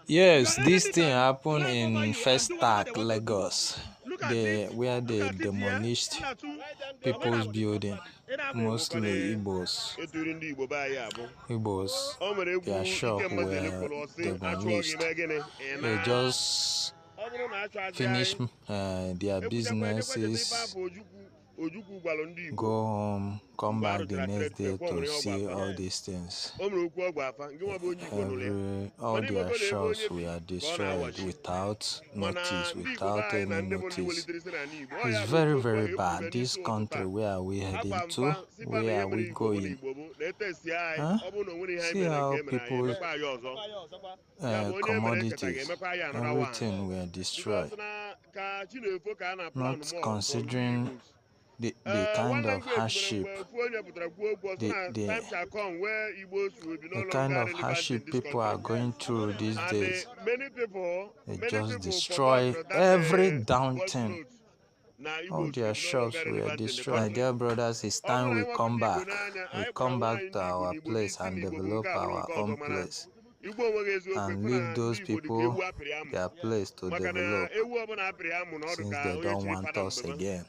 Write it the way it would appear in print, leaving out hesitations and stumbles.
Yes, this thing happened in Festac, Lagos, where they demolished people's building, mostly Igbos. Their shop were demolished. They just finished their businesses, go home, come back the next day to see all these things. All their shops were destroyed without notice, without any notice. It's very, very bad. This country, where are we heading to? Where are we going? Huh? See how people's commodities, everything were destroyed. Not considering the kind of hardship, the kind of hardship people are going through these days. They just destroy every down thing. All their shops were destroyed. My dear brothers, it's time we come back. We come back to our place and develop our own place, and leave those people their place to develop, since they don't want us again.